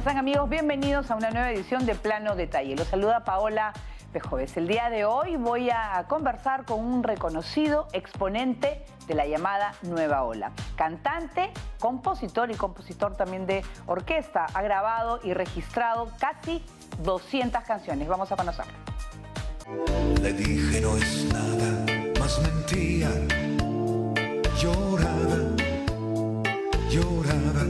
están, amigos? Bienvenidos a una nueva edición de Plano Detalle. Los saluda Paola Pejoves. El día de hoy voy a conversar con un reconocido exponente de la llamada Nueva Ola. Cantante, compositor y compositor también de orquesta. Ha grabado y registrado casi 200 canciones. Vamos a conocerlo. Le dije no es nada, más mentía. Lloraba, lloraba.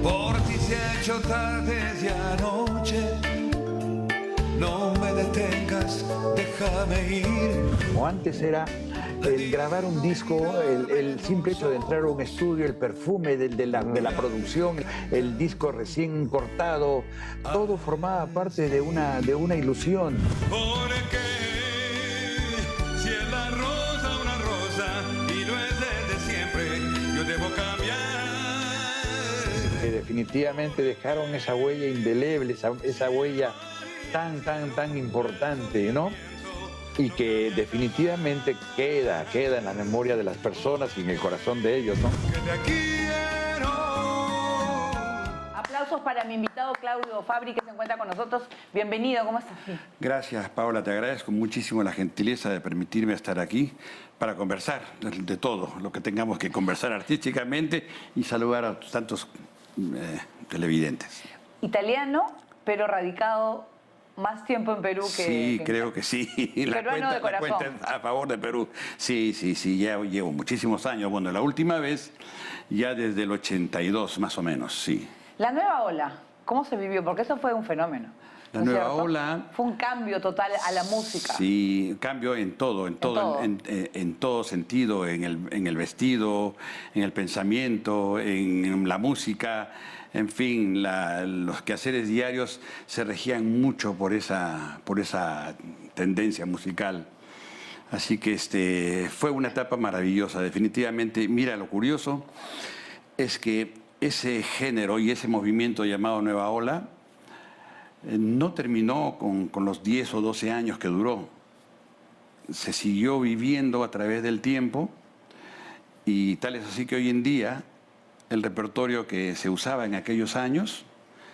Por ti se ha hecho tarde ya noche. No me detengas, déjame ir. O antes era el grabar un disco, el simple hecho de entrar a un estudio, el perfume de la producción, el disco recién cortado, todo formaba parte de una ilusión. Porque si es la rosa una rosa y no es desde siempre, yo debo cambiar. Que definitivamente dejaron esa huella indeleble, esa huella tan importante, ¿no? Y que definitivamente queda en la memoria de las personas y en el corazón de ellos, ¿no? Que te quiero. Aplausos para mi invitado Claudio Fabri, que se encuentra con nosotros. Bienvenido, ¿cómo estás? Gracias, Paola, te agradezco muchísimo la gentileza de permitirme estar aquí para conversar de todo lo que tengamos que conversar artísticamente y saludar a tantos televidentes. Italiano, pero radicado más tiempo en Perú que... Sí, creo que sí. Peruano de corazón. La cuenta a favor de Perú. Sí, ya llevo muchísimos años. Bueno, la última vez ya desde el 82, más o menos, sí. La Nueva Ola, ¿cómo se vivió? Porque eso fue un fenómeno. La ¿no es Nueva cierto? Ola... Fue un cambio total a la música. Sí, cambio en todo sentido, en el vestido, en el pensamiento, en la música, en fin, los quehaceres diarios se regían mucho por esa tendencia musical. Así que fue una etapa maravillosa, definitivamente. Mira, lo curioso es que ese género y ese movimiento llamado Nueva Ola no terminó con los 10 o 12 años que duró. Se siguió viviendo a través del tiempo y tal es así que hoy en día el repertorio que se usaba en aquellos años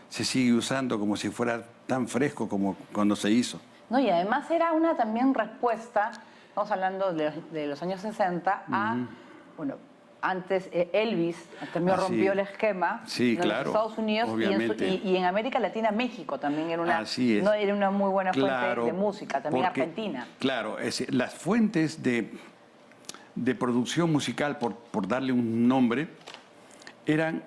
se sigue usando como si fuera tan fresco como cuando se hizo. No, y además era una también respuesta, estamos hablando de los años 60, a, bueno, antes Elvis también rompió el esquema, sí, en claro, los Estados Unidos y en América Latina, México también era una, no, era una muy buena fuente de música, también Argentina. Claro, las fuentes de producción musical, por darle un nombre, eran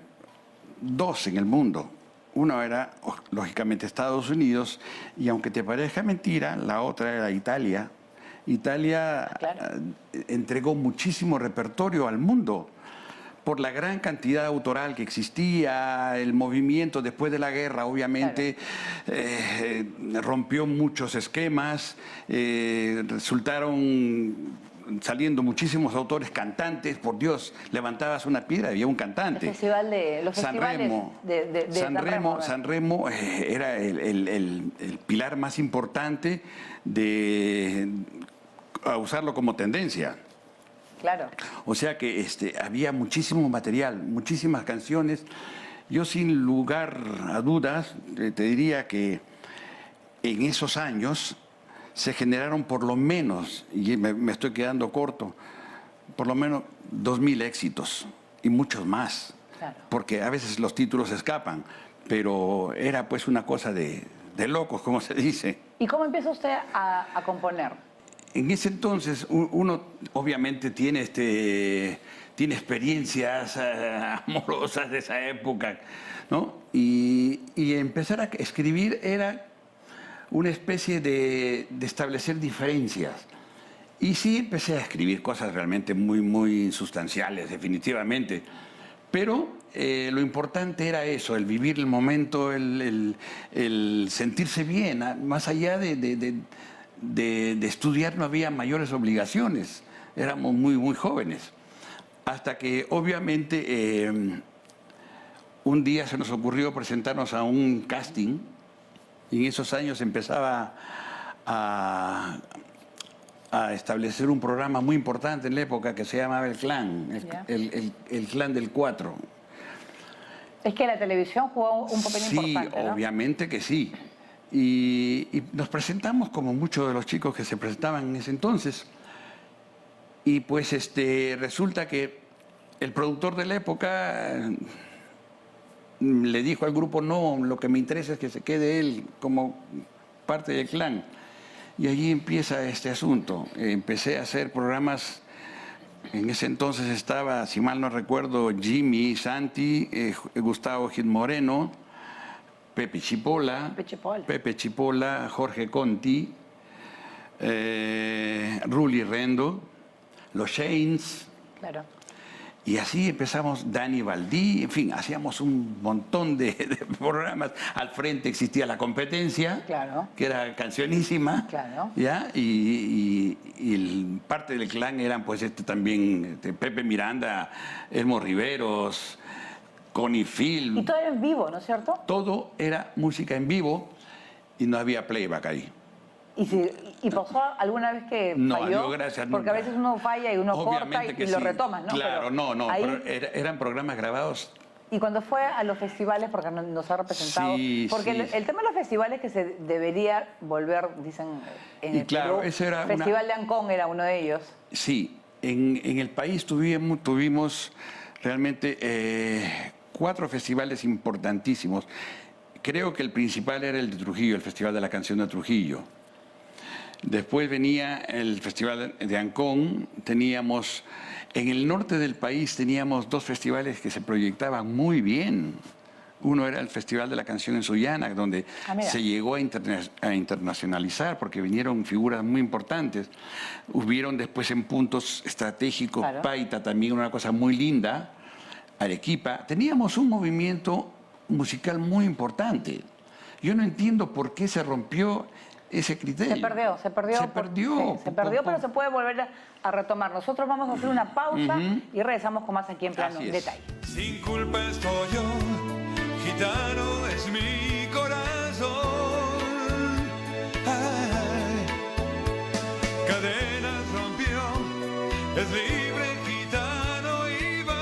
dos en el mundo. Uno era, lógicamente, Estados Unidos, y aunque te parezca mentira, la otra era Italia. Italia entregó muchísimo repertorio al mundo por la gran cantidad autoral que existía, el movimiento después de la guerra, obviamente, rompió muchos esquemas, resultaron saliendo muchísimos autores cantantes. Por Dios, levantabas una piedra y había un cantante. Los festivales de San Remo era el pilar más importante a usarlo como tendencia. Claro. O sea que había muchísimo material, muchísimas canciones. Yo, sin lugar a dudas, te diría que en esos años se generaron por lo menos, y me estoy quedando corto, por lo menos 2000 éxitos y muchos más. Claro. Porque a veces los títulos escapan, pero era pues una cosa de locos, como se dice. ¿Y cómo empieza usted a componer? En ese entonces uno obviamente tiene experiencias amorosas de esa época, ¿no? Y empezar a escribir era una especie de establecer diferencias. Y sí empecé a escribir cosas realmente muy sustanciales, definitivamente. Pero lo importante era eso, el vivir el momento, el sentirse bien. Más allá de estudiar no había mayores obligaciones. Éramos muy jóvenes. Hasta que obviamente un día se nos ocurrió presentarnos a un casting. Y en esos años empezaba a establecer un programa muy importante en la época que se llamaba El Clan, el Clan del 4. Es que la televisión jugó un papel importante, Sí, ¿no? obviamente que sí. Y nos presentamos como muchos de los chicos que se presentaban en ese entonces. Y pues resulta que el productor de la época le dijo al grupo, no, lo que me interesa es que se quede él como parte del clan. Y allí empieza este asunto. Empecé a hacer programas. En ese entonces estaba, si mal no recuerdo, Jimmy, Santi, Gustavo Gil Moreno, Pepe Chipola, Jorge Conti, Rully Rendo, los Shanes. Claro. Y así empezamos, Dani Valdí, en fin, hacíamos un montón de programas. Al frente existía La Competencia, Claro. que era cancionísima, Claro. ¿ya? Y parte del clan eran pues también Pepe Miranda, Elmo Riveros, Connie Phil. Y todo era en vivo, ¿no es cierto? Todo era música en vivo y no había playback ahí. ¿Y pasó alguna vez que No, falló? yo gracias Porque a nunca. veces uno falla y uno Obviamente corta que y lo sí. retomas, ¿no? Claro, Pero no, ahí- pero eran programas grabados. Y cuando fue a los festivales, porque nos ha representado, Sí, porque sí. el tema de los festivales que se debería volver, dicen en Y el claro, Perú, ese era Festival de Ancón era uno de ellos. Sí, en el país tuvimos realmente 4 festivales importantísimos. Creo que el principal era el de Trujillo, el Festival de la Canción de Trujillo. Después venía el Festival de Ancón, teníamos, en el norte del país teníamos 2 festivales que se proyectaban muy bien. Uno era el Festival de la Canción en Sullana, donde mira. se llegó a internacionalizar porque vinieron figuras muy importantes. Hubieron después en puntos estratégicos, Claro. Paita también, una cosa muy linda, Arequipa. Teníamos un movimiento musical muy importante. Yo no entiendo por qué se rompió ese criterio. Se perdió. Se Sí, perdió. se perdió, pero se puede volver a retomar. Nosotros vamos a hacer una pausa y regresamos con más aquí en Plano Así es. Detalle. Sin culpa estoy yo, gitano es mi corazón. Ay, cadenas rompió, es libre gitano y va.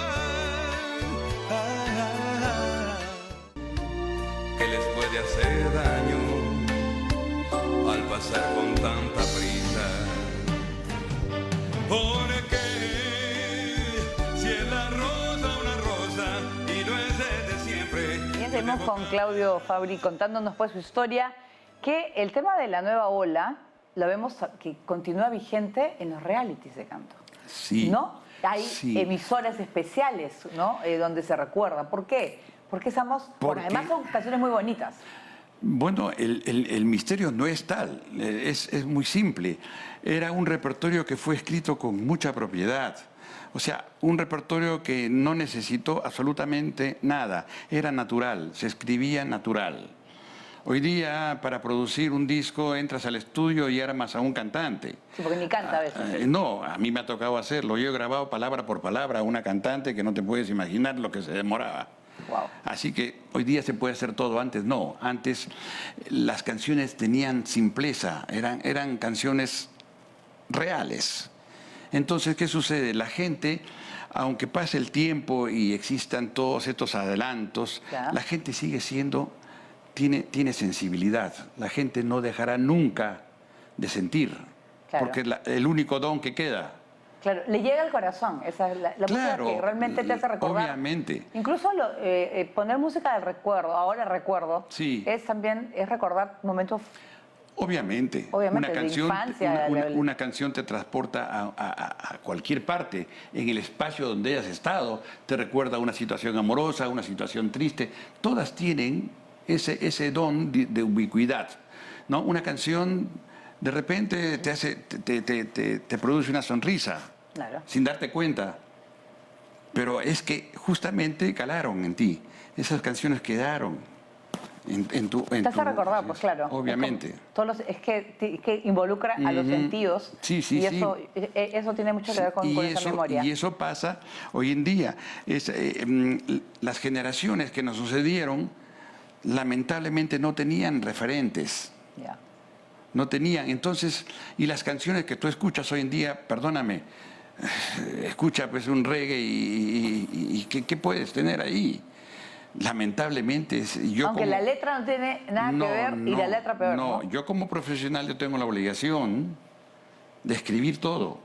¿Qué les puede hacer daño al pasar con tanta prisa? Porque si es la rosa una rosa y no es desde siempre. Y seguimos con Claudio Fabri contándonos pues su historia, que el tema de la nueva ola lo vemos que continúa vigente en los realities de canto. Sí. ¿No? Hay Sí. emisoras especiales, ¿no? Donde se recuerda. ¿Por qué? Porque estamos... Porque además son canciones muy bonitas. Bueno, el misterio no es tal, es muy simple. Era un repertorio que fue escrito con mucha propiedad. O sea, un repertorio que no necesitó absolutamente nada. Era natural, se escribía natural. Hoy día, para producir un disco, entras al estudio y armas a un cantante. Sí, porque ni canta a veces. No, a mí me ha tocado hacerlo. Yo he grabado palabra por palabra a una cantante que no te puedes imaginar lo que se demoraba. Wow. Así que hoy día se puede hacer todo, antes no. Antes las canciones tenían simpleza, eran canciones reales. Entonces, ¿qué sucede? La gente, aunque pase el tiempo y existan todos estos adelantos, Ya. la gente sigue siendo, tiene sensibilidad. La gente no dejará nunca de sentir, Claro. porque el único don que queda. Claro, le llega al corazón. Esa es la Claro, música que realmente te hace recordar. obviamente. Incluso poner música del recuerdo, ahora recuerdo, Sí. es recordar momentos. Obviamente, Obviamente, de infancia, una canción te transporta a cualquier parte, en el espacio donde hayas estado, te recuerda una situación amorosa, una situación triste, todas tienen ese don de ubicuidad, ¿no? Una canción de repente te produce una sonrisa, Claro. sin darte cuenta, pero es que justamente calaron en ti, esas canciones quedaron. Te hace recordar, pues claro. Obviamente. Es que involucra a los sentidos. Sí, sí, y sí. eso tiene mucho que ver con esa memoria. Y eso pasa hoy en día. Las generaciones que nos sucedieron, lamentablemente no tenían referentes. Ya. No tenían. Entonces, y las canciones que tú escuchas hoy en día, perdóname, escucha pues un reggae y ¿qué puedes tener ahí? lamentablemente, Aunque la letra no tiene nada que ver y la letra peor, ¿no? Yo como profesional yo tengo la obligación de escribir todo.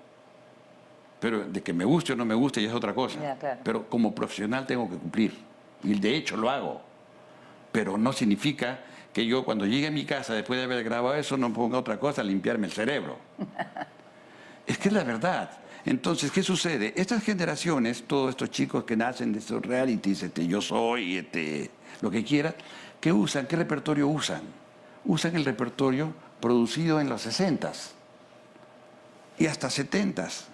Pero de que me guste o no me guste ya es otra cosa. Ya, claro. Pero como profesional tengo que cumplir. Y de hecho lo hago. Pero no significa que yo cuando llegue a mi casa después de haber grabado eso no ponga otra cosa a limpiarme el cerebro. Es que es la verdad. Entonces, ¿qué sucede? Estas generaciones, todos estos chicos que nacen de estos realities, Yo Soy, lo que quieran, ¿qué usan? ¿Qué repertorio usan? Usan el repertorio producido en los 60s y hasta 70s.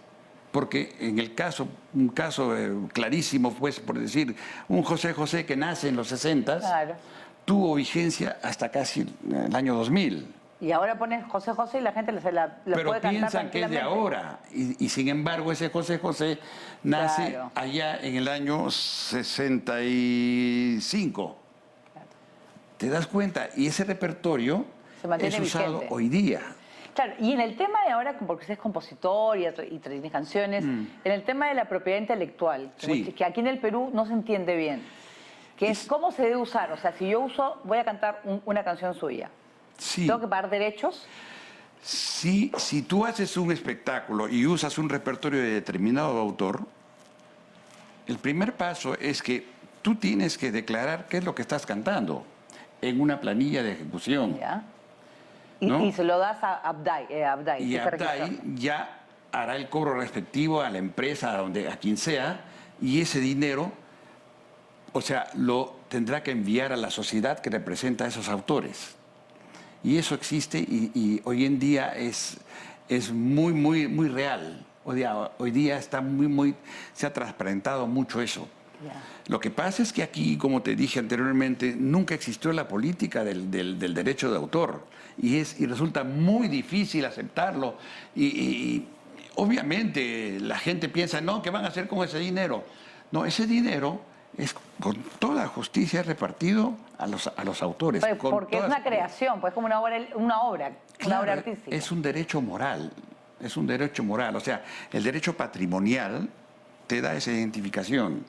Porque en el caso, un caso clarísimo, pues, por decir, un José José que nace en los 60s, Claro. tuvo vigencia hasta casi el año 2000. Y ahora ponen José José y la gente la Pero puede cantar piensan que es de tranquilamente. ahora. Y sin embargo, ese José José nace Claro. allá en el año 65. Claro. ¿Te das cuenta? Y ese repertorio Se mantiene es usado vigente. hoy día. Claro, y en el tema de ahora, porque usted es compositor y tienes canciones, en el tema de la propiedad intelectual, Sí. que aquí en el Perú no se entiende bien, que es cómo se debe usar. O sea, si yo voy a cantar una canción suya, Sí. ¿tengo que pagar derechos? Si tú haces un espectáculo y usas un repertorio de determinado autor, el primer paso es que tú tienes que declarar qué es lo que estás cantando en una planilla de ejecución. ¿Ya? ¿No? Y se lo das a Abday. Y que se registró. Abday ya hará el cobro respectivo a la empresa, a quien sea, y ese dinero, o sea, lo tendrá que enviar a la sociedad que representa a esos autores. Y eso existe y hoy en día es muy, muy, muy real. Hoy día está se ha transparentado mucho eso. Ya. Lo que pasa es que aquí, como te dije anteriormente, nunca existió la política del derecho de autor y resulta muy difícil aceptarlo y obviamente la gente piensa, no, ¿qué van a hacer con ese dinero? No, ese dinero es con toda justicia repartido a los autores. Pues, con porque es todas- una creación, pues como una obra Claro, artística. es un derecho moral, es un derecho moral. O sea, el derecho patrimonial te da esa identificación.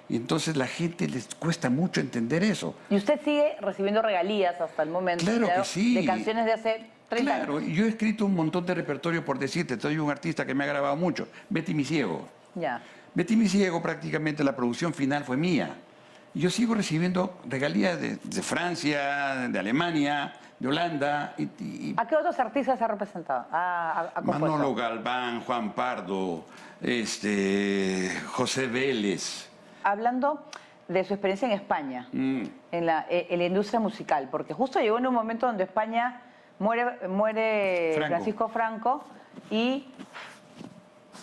Y entonces la gente les cuesta mucho entender eso. Y usted sigue recibiendo regalías hasta el momento. Claro que sí. De canciones de hace 30 Claro, años. yo he escrito un montón de repertorio por decirte, soy un artista que me ha grabado mucho. Betty mi ciego. Ya. Betty mi ciego prácticamente la producción final fue mía. Y yo sigo recibiendo regalías de Francia, de Alemania, de Holanda. ¿A qué otros artistas ha representado? Ha compuesto? Manolo Galván, Juan Pardo, José Vélez. Hablando de su experiencia en España, en la industria musical, porque justo llegó en un momento donde España muere Franco. Francisco Franco y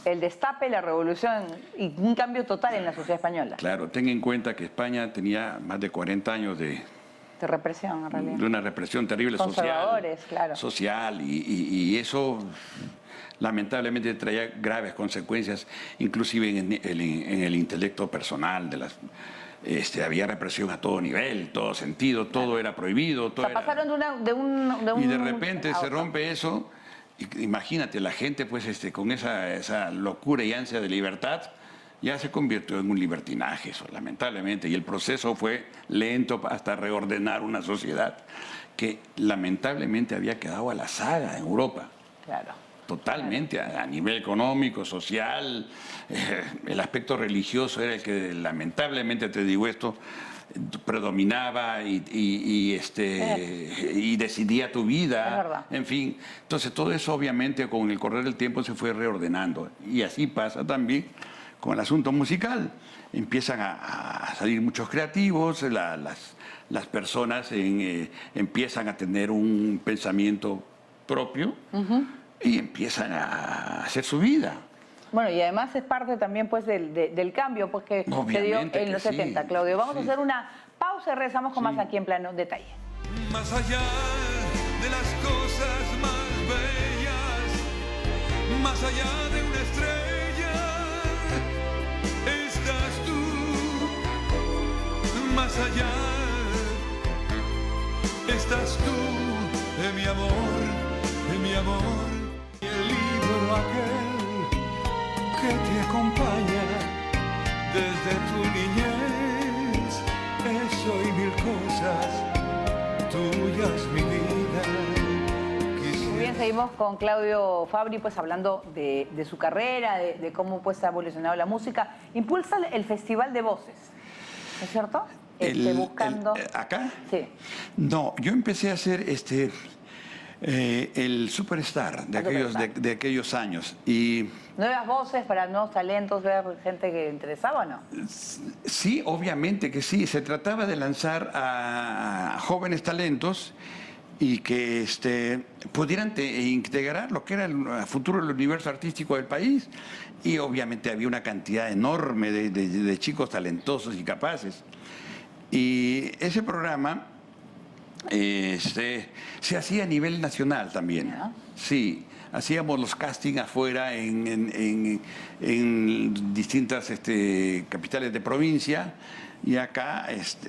el destape, la revolución y un cambio total en la sociedad española. Claro, ten en cuenta que España tenía más de 40 años de represión, en realidad. una represión terrible Conservadores, social. claro. Social, y eso lamentablemente traía graves consecuencias, inclusive en el intelecto personal de las... había represión a todo nivel, todo sentido, todo era prohibido. Todo O sea, pasaron de un... y de repente a se otro. rompe eso. Imagínate, la gente pues con esa locura y ansia de libertad ya se convirtió en un libertinaje, eso, lamentablemente. Y el proceso fue lento hasta reordenar una sociedad que lamentablemente había quedado a la saga en Europa. Claro. Totalmente, a nivel económico, social, el aspecto religioso era el que lamentablemente, te digo esto, predominaba y decidía tu Es vida, verdad. en fin. Entonces todo eso obviamente con el correr del tiempo se fue reordenando y así pasa también con el asunto musical. Empiezan a salir muchos creativos, las personas empiezan a tener un pensamiento propio y empiezan a hacer su vida. Bueno, y además es parte también pues del cambio pues, que se dio Obviamente en que los sí, 70, Claudio. Vamos a sí. hacer una pausa y regresamos con más aquí en Plano Detalle. Más allá de las cosas más bellas, más allá de una estrella, estás tú. Más allá, estás tú, mi amor, mi amor. Y el libro aquel que te acompaña desde tu niñez eso y mil cosas tuyas, mi vida. Muy bien, seguimos con Claudio Fabri, pues hablando de su carrera, de cómo pues ha evolucionado la música. Impulsa el Festival de Voces, ¿no es cierto? Buscando... ¿Acá? Sí. No, yo empecé a hacer el Superstar de aquellos años. Y ¿Nuevas voces para nuevos talentos, ver gente que interesaba o no? sí, obviamente que sí. Se trataba de lanzar a jóvenes talentos y que pudieran integrar lo que era el futuro del universo artístico del país. Y obviamente había una cantidad enorme de chicos talentosos y capaces. Y ese programa se hacía a nivel nacional también. ¿Ya? Sí, hacíamos los castings afuera en distintas capitales de provincia. Y acá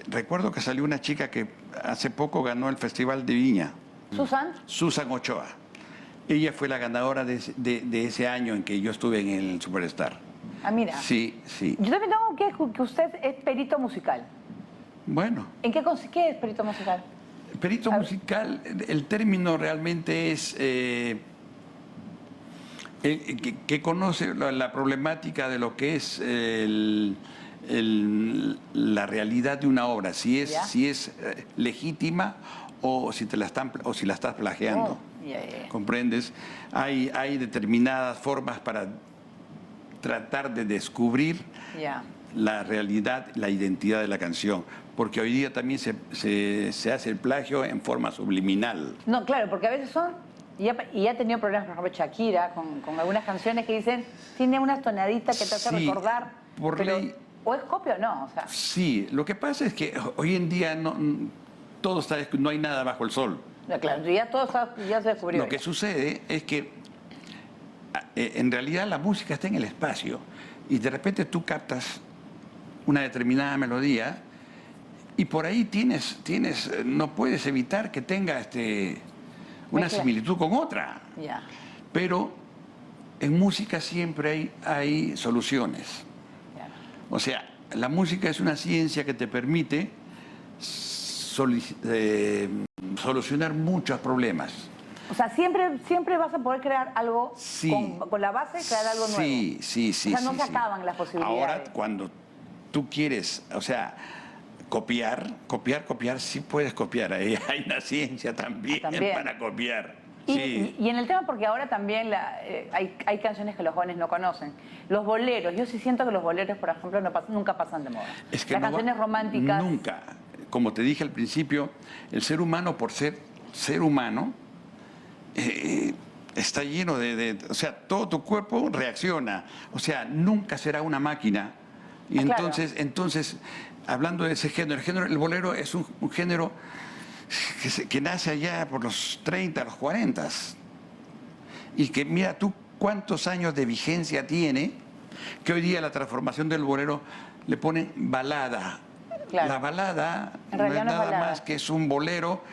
recuerdo que salió una chica que hace poco ganó el Festival de Viña. ¿Susan? Susan Ochoa. Ella fue la ganadora de ese año en que yo estuve en el Superstar. Ah, mira. Sí, sí. Yo también tengo que usted es perito musical. Bueno. ¿En qué es perito musical? Perito musical, el término realmente es que conoce la problemática de lo que es la realidad de una obra, si es legítima o si la estás plagiando. ¿Comprendes? Hay determinadas formas para tratar de descubrir la realidad, la identidad de la canción. Porque hoy día también se hace el plagio en forma subliminal. No, claro, porque a veces y ha tenido problemas, por ejemplo, Shakira, con algunas canciones que dicen, tiene una tonadita que te hace recordar. Por ley. ¿O es copia o no? O sea. Sí, lo que pasa es que hoy en día todo no hay nada bajo el sol. No, claro, ya se descubrió. Lo que sucede es que en realidad la música está en el espacio y de repente tú captas una determinada melodía y por ahí no puedes evitar que tenga una similitud con otra. Ya. Pero en música siempre hay soluciones. Ya. O sea, la música es una ciencia que te permite solucionar muchos problemas. O sea, siempre vas a poder crear algo con la base, crear algo nuevo. Sí. O sea, no se acaban las posibilidades. Ahora, cuando tú quieres, o sea, copiar, sí puedes copiar. Hay una ciencia también para copiar. Y en el tema, porque ahora también hay canciones que los jóvenes no conocen. Los boleros, yo sí siento que los boleros, por ejemplo, nunca pasan de moda. Es que las canciones románticas... Nunca. Como te dije al principio, el ser humano, por ser humano, está lleno o sea, todo tu cuerpo reacciona. O sea, nunca será una máquina. Y entonces, hablando de ese género, el bolero es un género que nace allá por los 30, los 40. Y que mira tú cuántos años de vigencia tiene, que hoy día la transformación del bolero le ponen balada. Claro. La balada no es nada más que es un bolero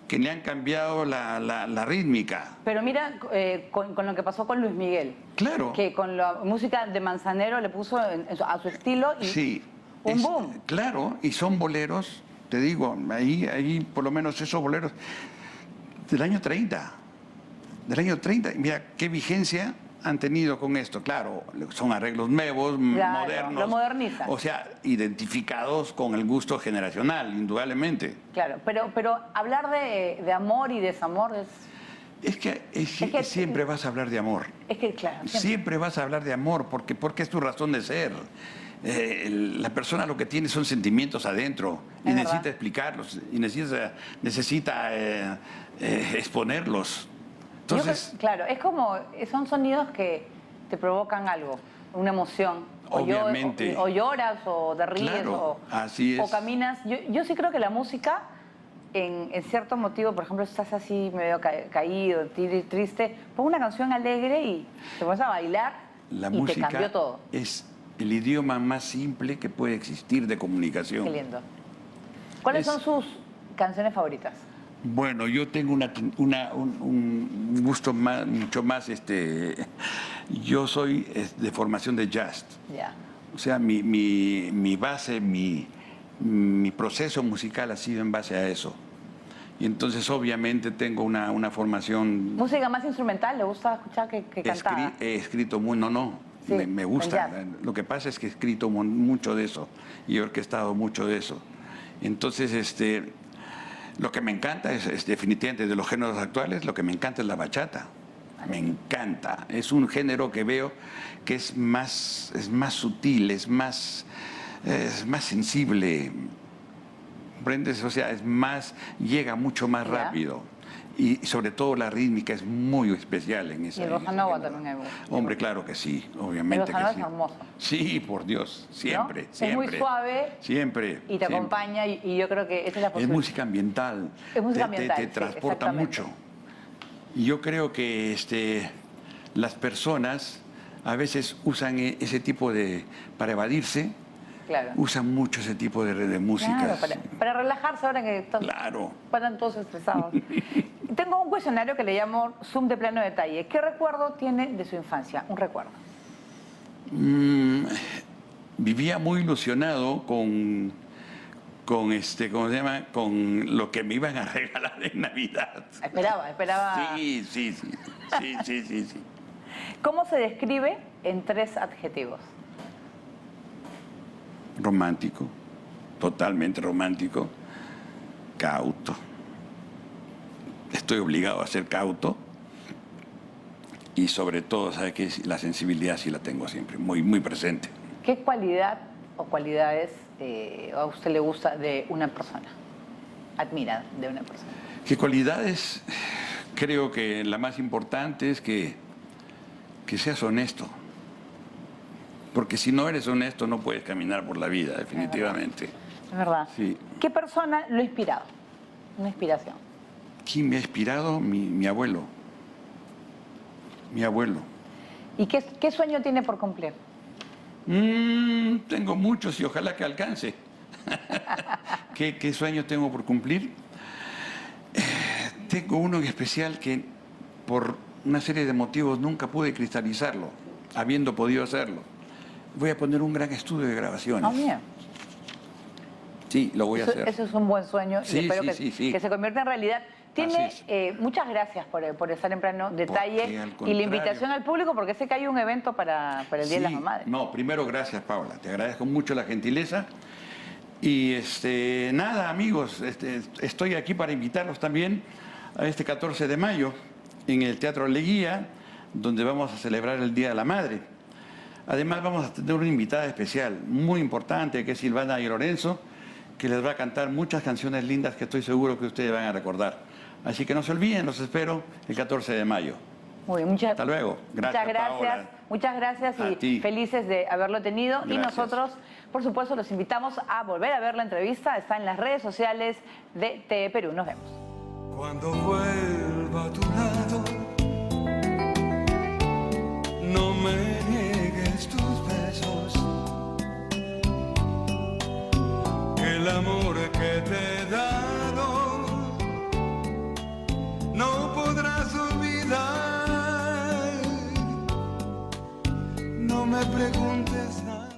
que le han cambiado la rítmica. Pero mira, con lo que pasó con Luis Miguel. Claro. Que con la música de Manzanero le puso a su estilo y un boom. Claro, y son boleros, te digo, ahí por lo menos esos boleros del año 30. Del año 30. Mira qué vigencia han tenido con esto. Claro, son arreglos nuevos, modernos. Lo modernizan. O sea, identificados con el gusto generacional, indudablemente. Claro, pero hablar de amor y desamor es que siempre vas a hablar de amor. Es que, claro. Siempre vas a hablar de amor, porque es tu razón de ser. La persona lo que tiene son sentimientos adentro y necesita explicarlos y necesita exponerlos. Entonces, claro, es como, son sonidos que te provocan algo, una emoción. Obviamente. O lloras, o te ríes, claro, así es. O caminas. Yo sí creo que la música, en cierto motivo, por ejemplo, estás así medio caído, triste, pon una canción alegre y te vas a bailar te cambió todo. Es el idioma más simple que puede existir de comunicación. Qué lindo. ¿Cuáles son sus canciones favoritas? Bueno, yo tengo un gusto mucho más, yo soy de formación de jazz. Ya. O sea, mi base, mi mi proceso musical ha sido en base a eso. Y entonces obviamente tengo una formación... ¿Música más instrumental? ¿Le gusta escuchar que cantar? He escrito muy... No, Sí, me gusta. el jazz. Lo que pasa es que he escrito mucho de eso y he orquestado mucho de eso. Entonces, lo que me encanta es definitivamente de los géneros actuales, lo que me encanta es la bachata. Me encanta. Es un género que veo que es más sutil, es más sensible. ¿Comprendes? O sea, llega mucho más Ya. rápido. Y sobre todo la rítmica es muy especial en esa. Y el bossa nova también hay mucho. Hombre, claro que sí, obviamente El bossa nova que sí. es hermoso. Sí, por Dios, siempre, ¿No? siempre. Es muy suave. Siempre. Y te siempre. acompaña y yo creo que esa es la Es posibilidad. música ambiental. Es música Te ambiental, sí, transporta exactamente. mucho. Y yo creo que las personas a veces usan ese tipo de... para evadirse, Claro. usan mucho ese tipo de música. Claro, para relajarse ahora que Claro. están todos estresados. Tengo un cuestionario que le llamo Zoom de plano detalle. ¿Qué recuerdo tiene de su infancia? Un recuerdo. Vivía muy ilusionado con ¿cómo se llama? Con lo que me iban a regalar en Navidad. Esperaba. Sí. ¿Cómo se describe en 3 adjetivos? Romántico, totalmente romántico, cauto. Estoy obligado a ser cauto y sobre todo, ¿sabe qué? La sensibilidad sí la tengo siempre, muy presente. ¿Qué cualidad o cualidades a usted le gusta de una persona? Admira de una persona. ¿Qué cualidades? Creo que la más importante es que seas honesto. Porque si no eres honesto no puedes caminar por la vida, definitivamente. Es verdad. Sí. ¿Qué persona lo ha inspirado? Una inspiración. ¿Quién me ha inspirado? Mi abuelo. Mi abuelo. ¿Y qué sueño tiene por cumplir? Tengo muchos y ojalá que alcance. ¿Qué sueños tengo por cumplir? Tengo uno en especial que por una serie de motivos nunca pude cristalizarlo, habiendo podido hacerlo. Voy a poner un gran estudio de grabaciones. Ah, bien. Sí, lo voy a hacer. Eso es un buen sueño Sí, y espero sí. que se convierta en realidad. Tiene Así es. muchas gracias por estar en plano detalle Porque, al y la contrario. invitación al público porque sé que hay un evento para el Día de las Sí, Madres. No, primero gracias, Paula. Te agradezco mucho la gentileza. Y nada, amigos, estoy aquí para invitarlos también a este 14 de mayo en el Teatro Leguía, donde vamos a celebrar el Día de la Madre. Además vamos a tener una invitada especial, muy importante, que es Silvana y Lorenzo, que les va a cantar muchas canciones lindas que estoy seguro que ustedes van a recordar. Así que no se olviden, los espero el 14 de mayo. Muy bien, Hasta luego. Gracias, Paola. Muchas gracias A y ti. felices de haberlo tenido. Y Gracias. nosotros, por supuesto, los invitamos a volver a ver la entrevista. Está en las redes sociales de TV Perú. Nos vemos. Cuando vuelva a tu lado, no me niegues tus besos, que el amor que te he dado no podrás olvidar. No me preguntes